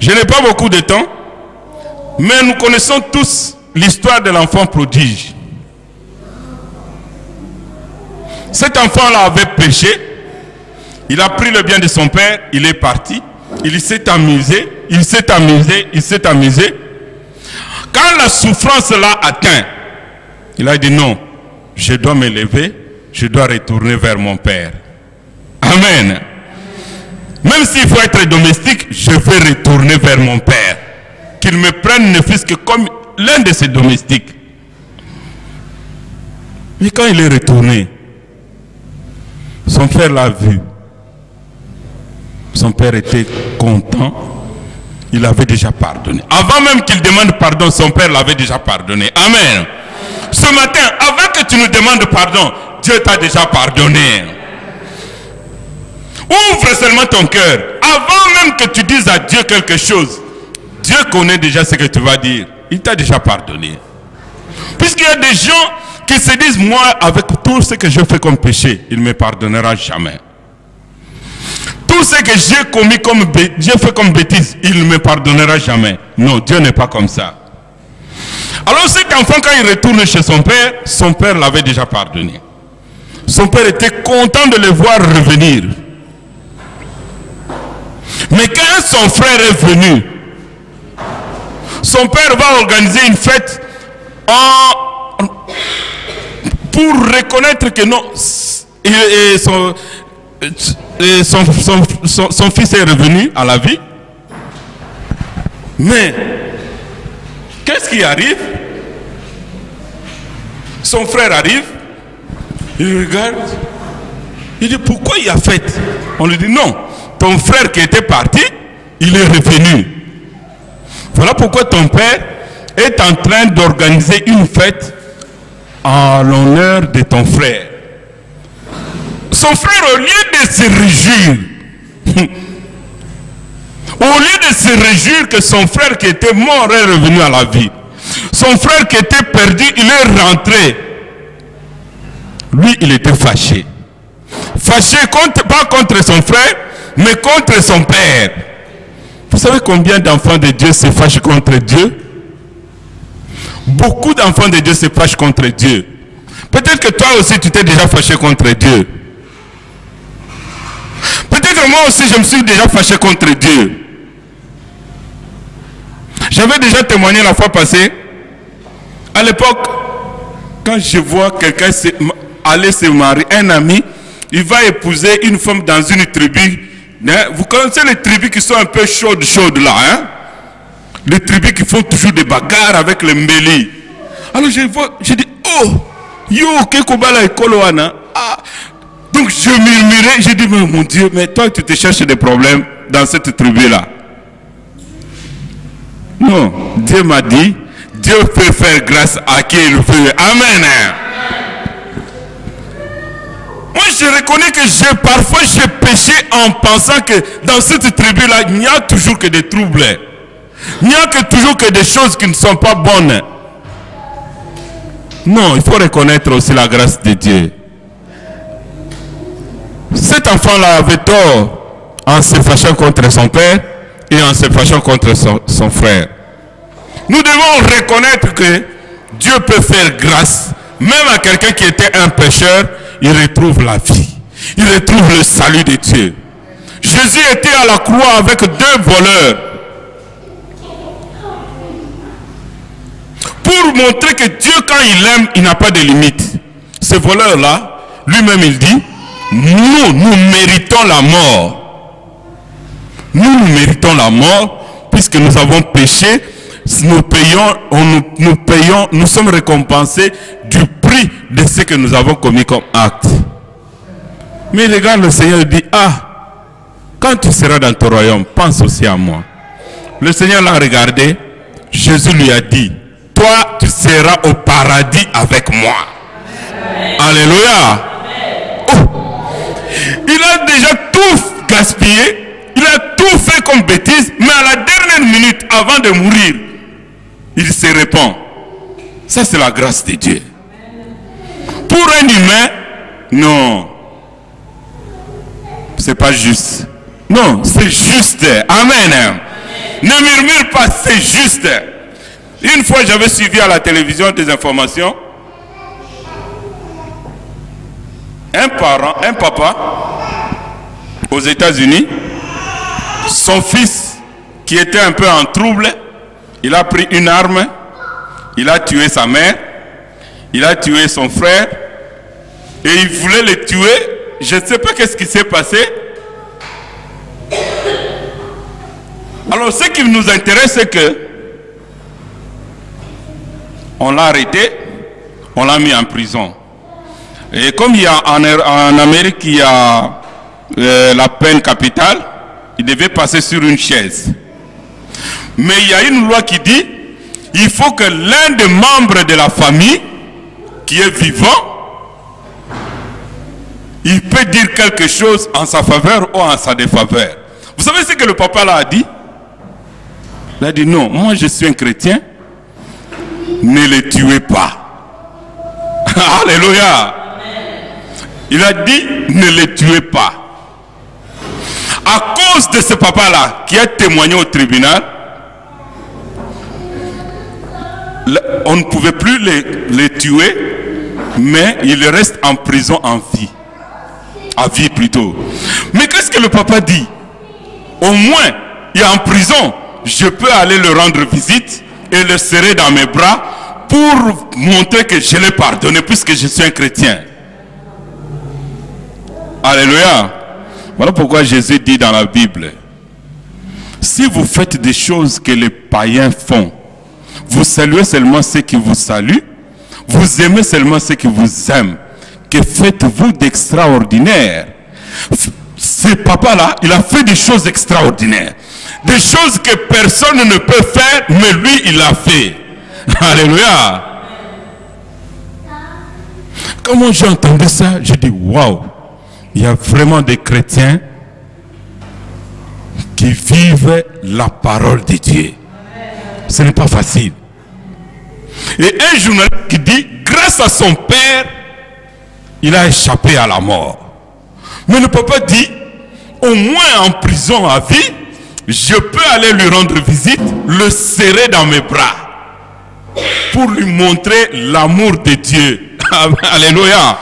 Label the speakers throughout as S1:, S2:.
S1: Je n'ai pas beaucoup de temps, mais nous connaissons tous l'histoire de l'enfant prodige. Cet enfant-là avait péché, il a pris le bien de son père, il est parti, il s'est amusé, il s'est amusé, il s'est amusé. Quand la souffrance l'a atteint, il a dit non, je dois me lever, je dois retourner vers mon père. Amen. Même s'il faut être domestique, je vais retourner vers mon père. Qu'il me prenne ne fût-ce que comme l'un de ses domestiques. Mais quand il est retourné, son père l'a vu. Son père était content. Il avait déjà pardonné. Avant même qu'il demande pardon, son père l'avait déjà pardonné. Amen. Ce matin, avant que tu nous demandes pardon, Dieu t'a déjà pardonné. Ouvre seulement ton cœur. Avant même que tu dises à Dieu quelque chose, Dieu connaît déjà ce que tu vas dire. Il t'a déjà pardonné. Puisqu'il y a des gens qui se disent, moi, avec tout ce que je fais comme péché, il ne me pardonnera jamais. Tout ce que j'ai commis comme j'ai fait comme bêtise, il ne me pardonnera jamais. Non, Dieu n'est pas comme ça. Alors cet enfant, quand il retourne chez son père l'avait déjà pardonné. Son père était content de le voir revenir. Mais quand son frère est venu, son père va organiser une fête pour reconnaître que non, son fils est revenu à la vie. Mais qu'est-ce qui arrive? Son frère arrive, il regarde, il dit pourquoi il y a fête? On lui dit non, ton frère qui était parti, il est revenu. Voilà pourquoi ton père est en train d'organiser une fête en l'honneur de ton frère. Son frère, au lieu de se réjouir, au lieu de se réjouir que son frère qui était mort est revenu à la vie, son frère qui était perdu, il est rentré. Lui, il était fâché. Fâché pas contre son frère, mais contre son père. Vous savez combien d'enfants de Dieu se fâchent contre Dieu? Beaucoup d'enfants de Dieu se fâchent contre Dieu. Peut-être que toi aussi tu t'es déjà fâché contre Dieu. Peut-être moi aussi je me suis déjà fâché contre Dieu. J'avais déjà témoigné la fois passée. À l'époque, quand je vois quelqu'un aller se marier, un ami, il va épouser une femme dans une tribu. Vous connaissez les tribus qui sont un peu chaudes là, hein? Les tribus qui font toujours des bagarres avec les mbélis. Alors je vois, je dis, oh, yo, kekobala et koloana. Ah. Donc je murmurais, je dis, mais mon Dieu, mais toi tu te cherches des problèmes dans cette tribu là. Non, Dieu m'a dit, Dieu peut faire grâce à qui il veut. Amen. Moi je reconnais que parfois j'ai péché en pensant que dans cette tribu là, il n'y a toujours que des troubles. Il n'y a que toujours que des choses qui ne sont pas bonnes. Non, il faut reconnaître aussi la grâce de Dieu. Cet enfant-là avait tort en se fâchant contre son père et en se fâchant contre son frère. Nous devons reconnaître que Dieu peut faire grâce, même à quelqu'un qui était un pécheur, il retrouve la vie. Il retrouve le salut de Dieu. Jésus était à la croix avec deux voleurs. Pour montrer que Dieu, quand il aime, il n'a pas de limite. Ce voleur-là, lui-même, il dit, nous méritons la mort. Nous méritons la mort, puisque nous avons péché, nous sommes récompensés du prix de ce que nous avons commis comme acte. Mais regarde, le Seigneur dit, ah, quand tu seras dans ton royaume, pense aussi à moi. Le Seigneur l'a regardé, Jésus lui a dit, toi, tu seras au paradis avec moi. Amen. Alléluia. Oh. Il a déjà tout gaspillé, il a tout fait comme bêtise, mais à la dernière minute, avant de mourir, il se répand. Ça, c'est la grâce de Dieu. Pour un humain, non. C'est pas juste. Non, c'est juste. Amen. Ne murmure pas, c'est juste. Une fois, j'avais suivi à la télévision des informations. Un papa, aux États-Unis, son fils, qui était un peu en trouble, il a pris une arme, il a tué sa mère, il a tué son frère, et il voulait le tuer. Je ne sais pas qu'est-ce qui s'est passé. Alors, ce qui nous intéresse, c'est que on l'a arrêté, on l'a mis en prison. Et comme il y a en Amérique, il y a la peine capitale, il devait passer sur une chaise. Mais il y a une loi qui dit, il faut que l'un des membres de la famille qui est vivant, il peut dire quelque chose en sa faveur ou en sa défaveur. Vous savez ce que le papa là a dit? Il a dit non, moi je suis un chrétien, ne les tuez pas. Alléluia. Il a dit ne les tuez pas. À cause de ce papa-là qui a témoigné au tribunal, on ne pouvait plus les tuer, mais il reste en prison en vie. À vie plutôt. Mais qu'est-ce que le papa dit? Au moins, il est en prison. Je peux aller le rendre visite et le serrer dans mes bras pour montrer que je l'ai pardonné puisque je suis un chrétien. Alléluia. Voilà pourquoi Jésus dit dans la Bible, si vous faites des choses que les païens font, vous saluez seulement ceux qui vous saluent, vous aimez seulement ceux qui vous aiment. Que faites-vous d'extraordinaire? Ce papa-là, il a fait des choses extraordinaires. Des choses que personne ne peut faire, mais lui, il a fait. Alléluia. Quand moi j'ai entendu ça, j'ai dit, waouh, il y a vraiment des chrétiens qui vivent la parole de Dieu. Ce n'est pas facile. Et un journaliste qui dit, grâce à son père, il a échappé à la mort. Mais le papa dit, au moins en prison à vie, je peux aller lui rendre visite, le serrer dans mes bras, pour lui montrer l'amour de Dieu. Alléluia.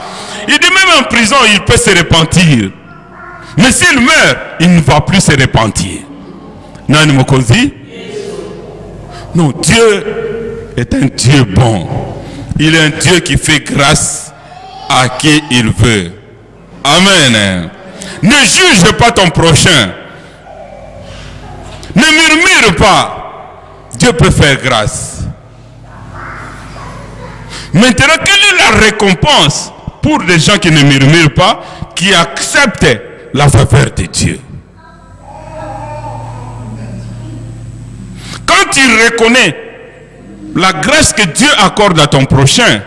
S1: Il dit même en prison, il peut se repentir. Mais s'il meurt, il ne va plus se repentir. Non, Dieu est un Dieu bon. Il est un Dieu qui fait grâce à qui il veut. Amen. Ne juge pas ton prochain. Ne murmure pas. Dieu peut faire grâce. Maintenant, quelle est la récompense pour des gens qui ne murmurent pas, qui acceptent la faveur de Dieu? Quand tu reconnais la grâce que Dieu accorde à ton prochain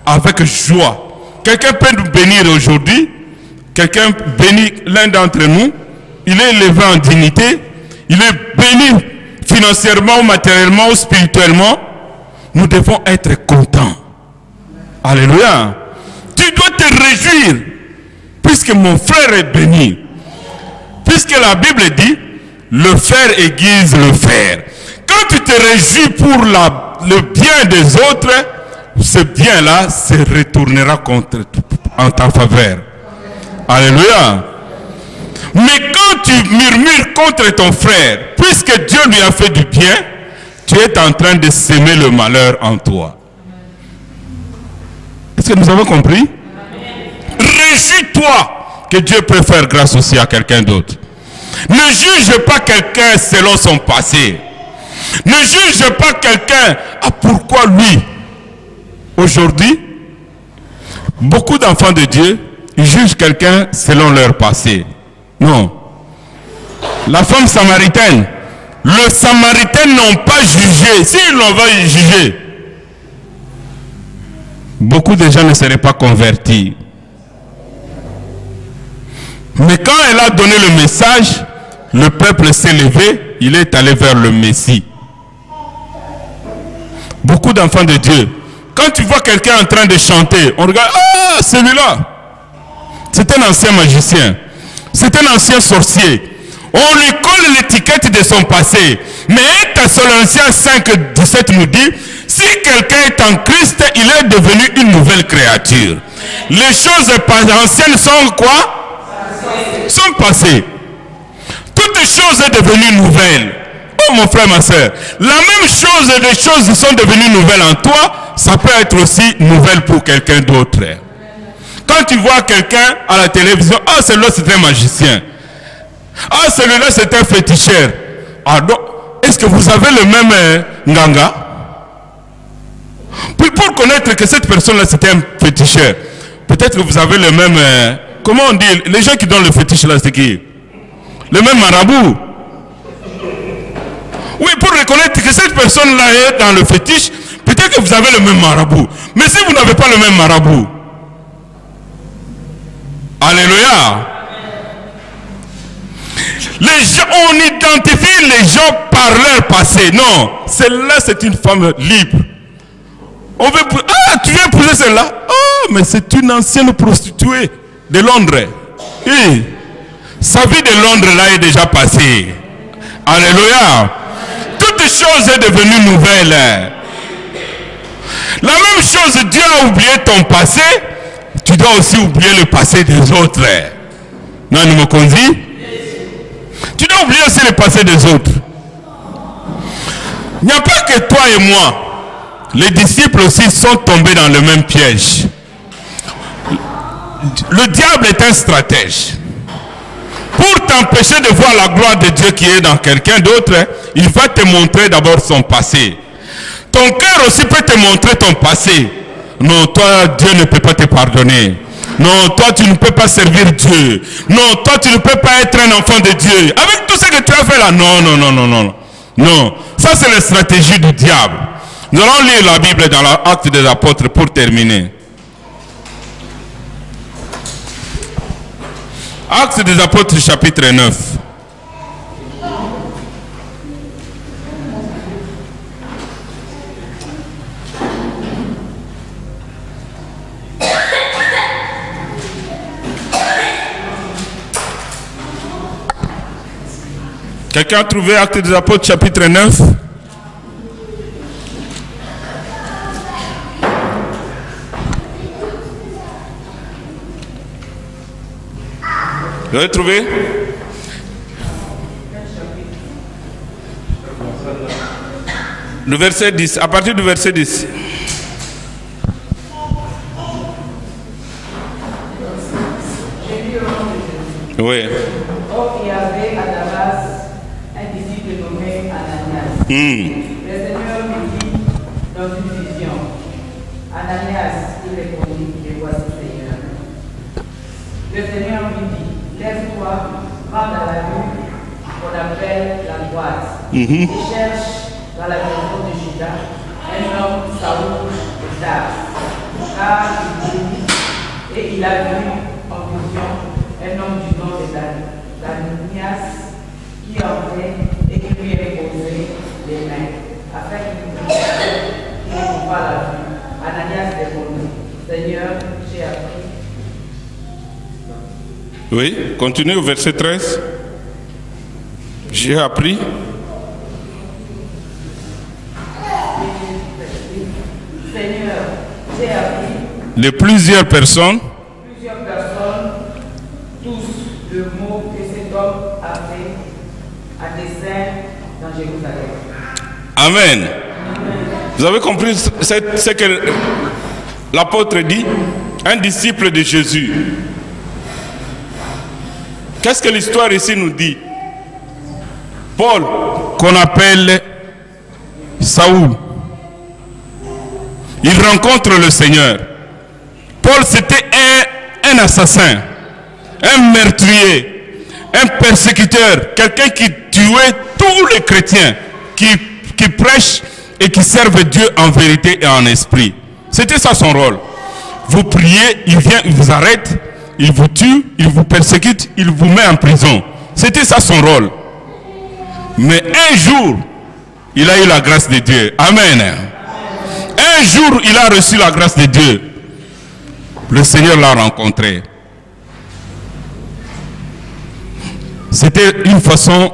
S1: avec joie, quelqu'un peut nous bénir aujourd'hui, quelqu'un bénit l'un d'entre nous, il est élevé en dignité, il est béni financièrement, ou matériellement, ou spirituellement, nous devons être contents. Alléluia. Tu dois te réjouir, puisque mon frère est béni. Puisque la Bible dit, le fer aiguise le fer. Quand tu te réjouis pour le bien des autres, ce bien-là se retournera en ta faveur. Alléluia. Mais quand tu murmures contre ton frère, puisque Dieu lui a fait du bien, tu es en train de s'aimer le malheur en toi. Est-ce que nous avons compris? Réjouis-toi que Dieu peut faire grâce aussi à quelqu'un d'autre. Ne juge pas quelqu'un selon son passé. Ne juge pas quelqu'un, ah pourquoi lui? Aujourd'hui, beaucoup d'enfants de Dieu, ils jugent quelqu'un selon leur passé. Non. La femme samaritaine, le Samaritain n'ont pas jugé. S'ils l'ont jugé, beaucoup de gens ne seraient pas convertis. Mais quand elle a donné le message, le peuple s'est levé, il est allé vers le Messie. Beaucoup d'enfants de Dieu, quand tu vois quelqu'un en train de chanter, on regarde, ah, celui-là, c'est un ancien magicien, c'est un ancien sorcier. On lui colle l'étiquette de son passé. Mais 1 Thessaloniciens 5, 17 nous dit, si quelqu'un est en Christ, il est devenu une nouvelle créature. Les choses anciennes sont quoi? Sont passées. Toute chose est devenue nouvelle. Oh mon frère, ma soeur, la même chose, les choses sont devenues nouvelles en toi, ça peut être aussi nouvelle pour quelqu'un d'autre. Quand tu vois quelqu'un à la télévision, ah celui-là c'est un magicien, ah celui-là c'est un féticheur. Ah donc, est-ce que vous avez le même nganga? Puis pour connaître que cette personne-là c'est un féticheur, peut-être que vous avez le même, comment on dit, les gens qui donnent le fétiche là c'est qui? Le même marabout. Oui, pour reconnaître que cette personne-là est dans le fétiche, peut-être que vous avez le même marabout. Mais si vous n'avez pas le même marabout, alléluia. Les gens, on identifie les gens par leur passé. Non, celle-là c'est une femme libre. On veut, ah, tu viens épouser celle-là? Oh, mais c'est une ancienne prostituée de Londres. Oui. Sa vie de Londres là est déjà passée. Alléluia. Toute chose est devenue nouvelle. La même chose, Dieu a oublié ton passé, tu dois aussi oublier le passé des autres. Non, nous me conduis. Tu dois oublier aussi le passé des autres. Il n'y a pas que toi et moi. Les disciples aussi sont tombés dans le même piège. Le diable est un stratège. Pour t'empêcher de voir la gloire de Dieu qui est dans quelqu'un d'autre, il va te montrer d'abord son passé. Ton cœur aussi peut te montrer ton passé. Non, toi, Dieu ne peut pas te pardonner. Non, toi, tu ne peux pas servir Dieu. Non, toi, tu ne peux pas être un enfant de Dieu. Avec tout ce que tu as fait là, non, non, non, non, non. Non, ça c'est la stratégie du diable. Nous allons lire la Bible dans l'Acte des Apôtres pour terminer. Actes des Apôtres chapitre 9. Quelqu'un a trouvé Actes des Apôtres chapitre 9? Vous avez trouvé? Le verset 10, à partir du verset 10. Oui.
S2: Or, il y avait à Damas un disciple nommé Ananias. Le Seigneur lui dit dans une vision, Ananias, il répondit, et voici Seigneur. Le Seigneur lui dit, lève-toi, va dans la rue qu'on appelle la droite, et cherche dans la maison de Judas un homme Saoul de Tars, car il dit, et il a vu en vision un homme du nom d'Ananias qui entrait et qui lui imposait les mains, afin qu'il ne trouve pas la vue. Ananias répondit, Seigneur, j'ai appris.
S1: Oui, continuez au verset 13. J'ai appris.
S2: Seigneur, j'ai appris.
S1: De plusieurs personnes.
S2: Tous le mot que cet homme a fait à dessein dans Jérusalem.
S1: Amen. Vous avez compris ce que l'apôtre dit? Un disciple de Jésus. Qu'est-ce que l'histoire ici nous dit? Paul, qu'on appelle Saoul, il rencontre le Seigneur. Paul, c'était un assassin, un meurtrier, un persécuteur, quelqu'un qui tuait tous les chrétiens, qui prêchent et qui servent Dieu en vérité et en esprit. C'était ça son rôle. Vous priez, il vient, il vous arrête, il vous tue, il vous persécute, il vous met en prison. C'était ça son rôle. Mais un jour, il a eu la grâce de Dieu. Amen. Un jour, il a reçu la grâce de Dieu. Le Seigneur l'a rencontré. C'était une façon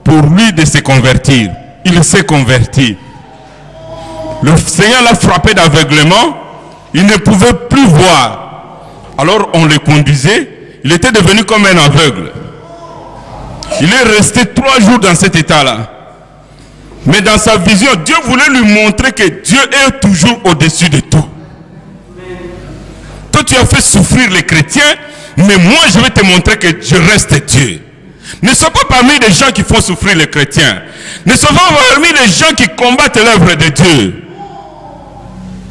S1: pour lui de se convertir. il s'est converti. Le Seigneur l'a frappé d'aveuglement. Il ne pouvait plus voir. Alors on le conduisait. Il était devenu comme un aveugle. Il est resté 3 jours dans cet état-là. Mais dans sa vision, Dieu voulait lui montrer que Dieu est toujours au-dessus de tout. Toi, tu as fait souffrir les chrétiens, mais moi, je vais te montrer que je reste Dieu. Ne sois pas parmi les gens qui font souffrir les chrétiens. Ne sois pas parmi les gens qui combattent l'œuvre de Dieu.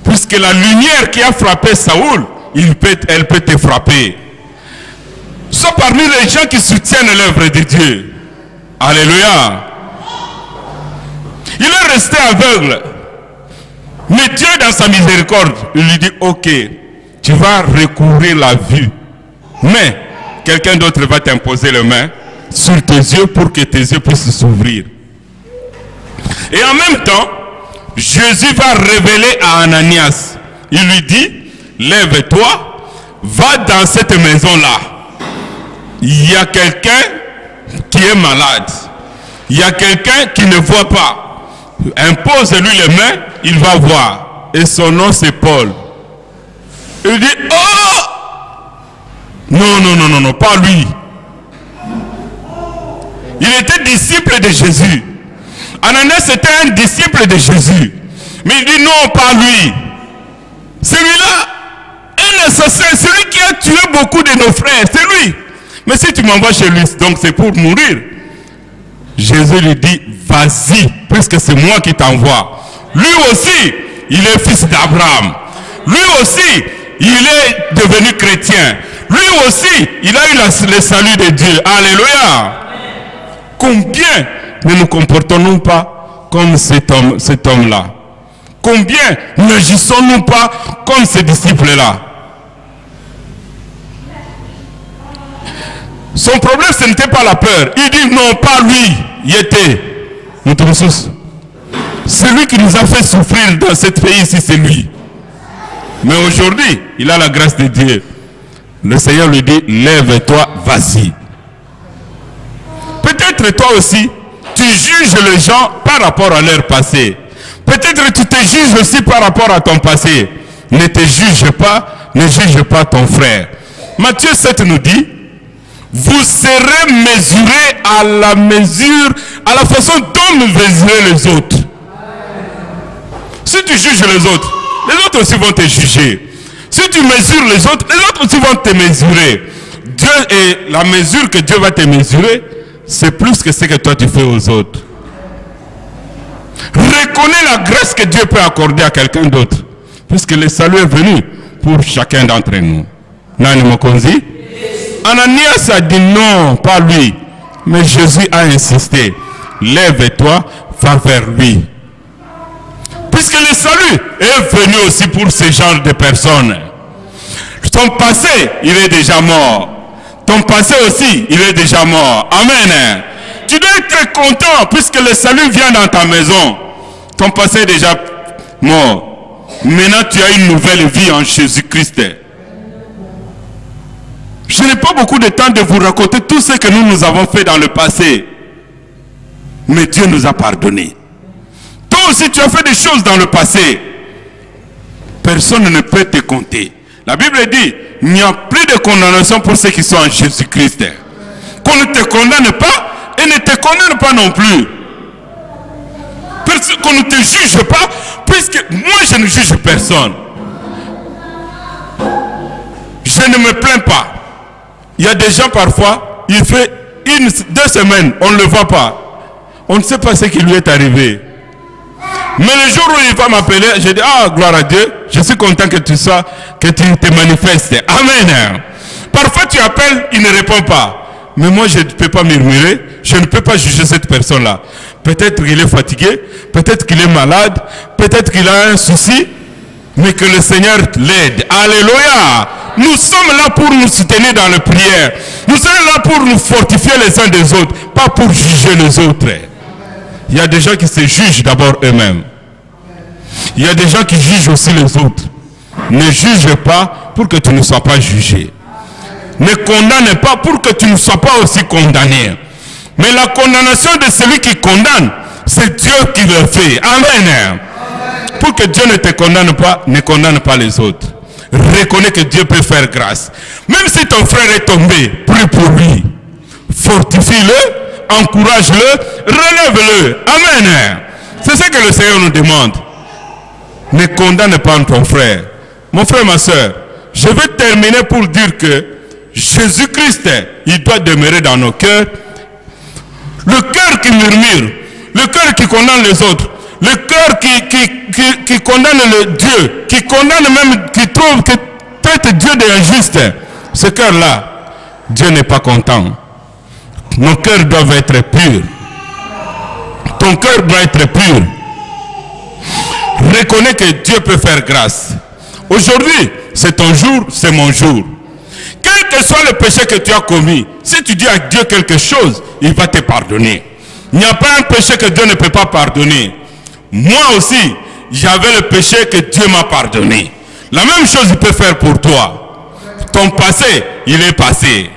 S1: Puisque la lumière qui a frappé Saoul, elle peut te frapper. Sois parmi les gens qui soutiennent l'œuvre de Dieu. Alléluia. Il est resté aveugle. Mais Dieu, dans sa miséricorde, il lui dit, ok, tu vas recouvrir la vue. Mais quelqu'un d'autre va t'imposer les mains sur tes yeux pour que tes yeux puissent s'ouvrir. Et en même temps, Jésus va révéler à Ananias. Il lui dit, lève-toi, va dans cette maison-là. Il y a quelqu'un qui est malade. Il y a quelqu'un qui ne voit pas. Impose-lui les mains, il va voir. Et son nom c'est Paul. Il dit, oh! Non, pas lui. Il était disciple de Jésus. Ananias était un disciple de Jésus. Mais il dit, non, pas lui. Celui-là, un assassin, celui qui a tué beaucoup de nos frères, c'est lui. Mais si tu m'envoies chez lui, donc c'est pour mourir. Jésus lui dit, vas-y, puisque c'est moi qui t'envoie. Lui aussi, il est fils d'Abraham. Lui aussi, il est devenu chrétien. Lui aussi, il a eu le salut de Dieu. Alléluia. Combien ne nous comportons-nous pas comme cet homme-là? Combien n'agissons-nous pas comme ces disciples-là? Son problème, ce n'était pas la peur. Il dit non, pas lui. Il était. C'est lui qui nous a fait souffrir dans ce pays ici, c'est lui. Mais aujourd'hui, il a la grâce de Dieu. Le Seigneur lui dit, lève-toi, vas-y. Peut-être toi aussi, tu juges les gens par rapport à leur passé. Peut-être tu te juges aussi par rapport à ton passé. Ne te juge pas, ne juge pas ton frère. Matthieu 7 nous dit, vous serez mesurés à la mesure, à la façon dont vous mesurez les autres. Si tu juges les autres aussi vont te juger. Si tu mesures les autres aussi vont te mesurer. Dieu et la mesure que Dieu va te mesurer, c'est plus que ce que toi tu fais aux autres. Reconnais la grâce que Dieu peut accorder à quelqu'un d'autre. Puisque le salut est venu pour chacun d'entre nous. Nani Mokonzi? Ananias a dit non, pas lui. Mais Jésus a insisté. Lève-toi, va vers lui. Puisque le salut est venu aussi pour ce genre de personnes. Ton passé, il est déjà mort. Ton passé aussi, il est déjà mort. Amen. Tu dois être content puisque le salut vient dans ta maison. Ton passé est déjà mort. Maintenant, tu as une nouvelle vie en Jésus-Christ. Je n'ai pas beaucoup de temps de vous raconter tout ce que nous avons fait dans le passé. Mais Dieu nous a pardonné. Toi aussi, tu as fait des choses dans le passé. Personne ne peut te compter. La Bible dit, il n'y a plus de condamnation pour ceux qui sont en Jésus-Christ. Qu'on ne te condamne pas et ne te condamne pas non plus. Qu'on ne te juge pas, puisque moi je ne juge personne. Je ne me plains pas. Il y a des gens parfois, il fait 2 semaines, on ne le voit pas. On ne sait pas ce qui lui est arrivé. Mais le jour où il va m'appeler, je dis, ah, gloire à Dieu, je suis content que tu te manifestes. Amen. Parfois tu appelles, il ne répond pas. Mais moi je ne peux pas murmurer, je ne peux pas juger cette personne-là. Peut-être qu'il est fatigué, peut-être qu'il est malade, peut-être qu'il a un souci, mais que le Seigneur l'aide. Alléluia. Nous sommes là pour nous soutenir dans la prière. Nous sommes là pour nous fortifier les uns des autres, pas pour juger les autres. Il y a des gens qui se jugent d'abord eux-mêmes. Il y a des gens qui jugent aussi les autres. Ne juge pas pour que tu ne sois pas jugé. Ne condamne pas pour que tu ne sois pas aussi condamné. Mais la condamnation de celui qui condamne, C'est Dieu qui le fait. Amen. Pour que Dieu ne te condamne pas les autres. Reconnais que Dieu peut faire grâce. Même si ton frère est tombé, prie pour lui. Fortifie-le, encourage-le, relève-le. Amen. C'est ce que le Seigneur nous demande. Ne condamne pas ton frère. Mon frère, ma soeur, je vais terminer pour dire que Jésus-Christ, il doit demeurer dans nos cœurs. Le cœur qui murmure, le cœur qui condamne les autres, le cœur qui condamne le Dieu, qui condamne même, qui trouve que traite Dieu d'injuste, ce cœur-là, Dieu n'est pas content. Nos cœurs doivent être purs. Ton cœur doit être pur. Reconnais que Dieu peut faire grâce. Aujourd'hui, c'est ton jour, c'est mon jour. Quel que soit le péché que tu as commis, si tu dis à Dieu quelque chose, il va te pardonner. Il n'y a pas un péché que Dieu ne peut pas pardonner. Moi aussi, j'avais le péché que Dieu m'a pardonné. La même chose il peut faire pour toi. Ton passé, il est passé.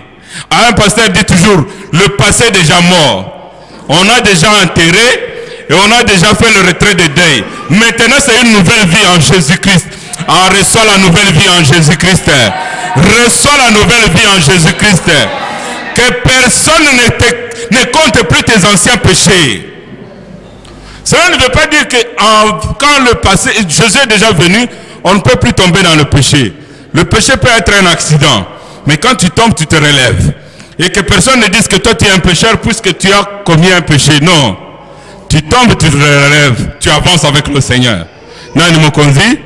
S1: Un pasteur dit toujours, le passé est déjà mort. On a déjà enterré et on a déjà fait le retrait de deuil. Maintenant, c'est une nouvelle vie en Jésus-Christ. On reçoit la nouvelle vie en Jésus-Christ. Reçois la nouvelle vie en Jésus-Christ. Que personne ne compte plus tes anciens péchés. Cela ne veut pas dire que quand le passé, Jésus est déjà venu, on ne peut plus tomber dans le péché. Le péché peut être un accident. Mais quand tu tombes, tu te relèves. Et que personne ne dise que toi tu es un pécheur puisque tu as commis un péché. Non. Tu tombes, tu te relèves. Tu avances avec le Seigneur. Non, il me conduit.